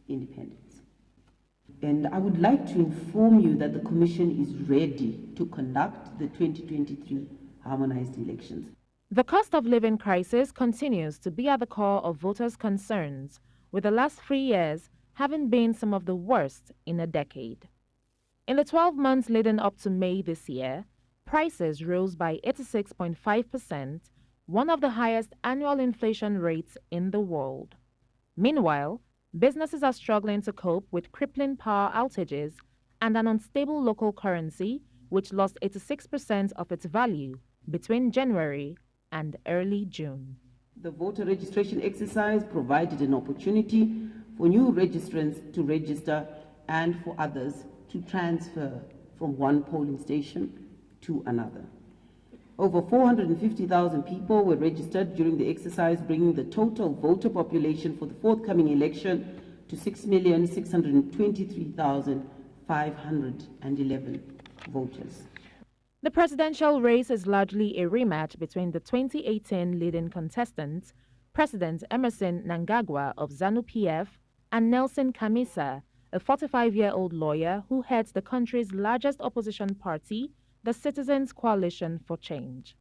independence. And I would like to inform you that the Commission is ready to conduct the 2023 harmonized elections. The cost of living crisis continues to be at the core of voters' concerns, with the last 3 years having been some of the worst in a decade. In the 12 months leading up to May this year, prices rose by 86.5%, one of the highest annual inflation rates in the world. Meanwhile, businesses are struggling to cope with crippling power outages and an unstable local currency, which lost 86% of its value between January and early June. The voter registration exercise provided an opportunity for new registrants to register and for others to transfer from one polling station to another. Over 450,000 people were registered during the exercise, bringing the total voter population for the forthcoming election to 6,623,511 voters. The presidential race is largely a rematch between the 2018 leading contestants, President Emerson Mnangagwa of ZANU-PF and Nelson Chamisa, a 45-year-old lawyer who heads the country's largest opposition party, the Citizens Coalition for Change.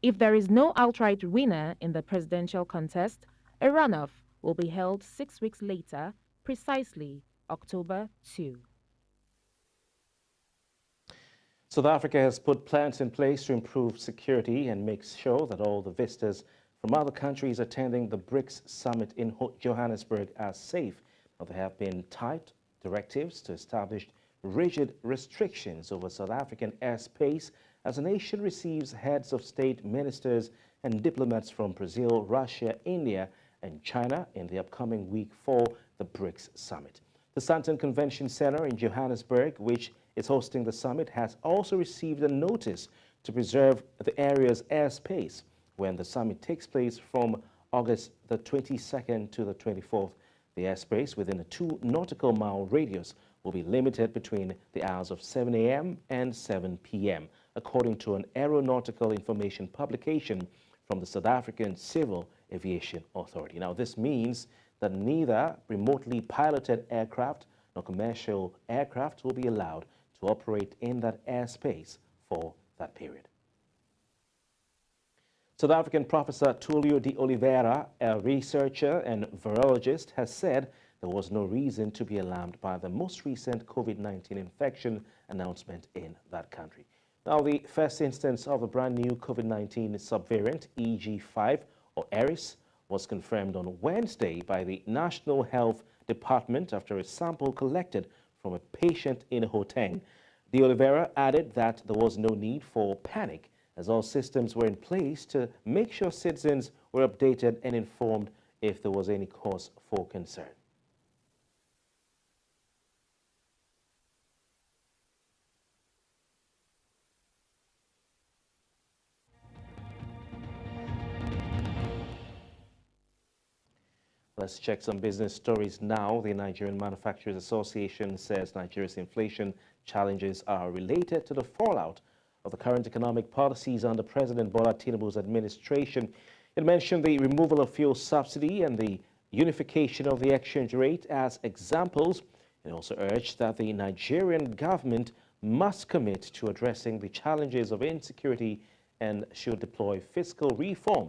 If there is no outright winner in the presidential contest, a runoff will be held 6 weeks later, precisely October 2. South Africa has put plans in place to improve security and make sure that all the visitors from other countries attending the BRICS summit in Johannesburg are safe. Now, there have been tight directives to establish rigid restrictions over South African airspace as the nation receives heads of state, ministers and diplomats from Brazil, Russia, India and China in the upcoming week for the BRICS summit. The Sandton Convention Center in Johannesburg, which is hosting the summit, has also received a notice to preserve the area's airspace when the summit takes place from August the 22nd to the 24th. The airspace within a 2 nautical mile radius will be limited between the hours of 7 a.m. and 7 p.m., according to an aeronautical information publication from the South African Civil Aviation Authority. Now, this means that neither remotely piloted aircraft nor commercial aircraft will be allowed to operate in that airspace for that period. South African Professor Tulio de Oliveira, a researcher and virologist, has said there was no reason to be alarmed by the most recent COVID-19 infection announcement in that country. Now, the first instance of a brand new COVID-19 subvariant, EG5 or Eris, was confirmed on Wednesday by the National Health Department after a sample collected from a patient in Gauteng. De Oliveira added that there was no need for panic as all systems were in place to make sure citizens were updated and informed if there was any cause for concern. Let's check some business stories now. The Nigerian Manufacturers Association says Nigeria's inflation challenges are related to the fallout of the current economic policies under President Bola Tinubu's administration. It mentioned the removal of fuel subsidy and the unification of the exchange rate as examples. It also urged that the Nigerian government must commit to addressing the challenges of insecurity and should deploy fiscal reforms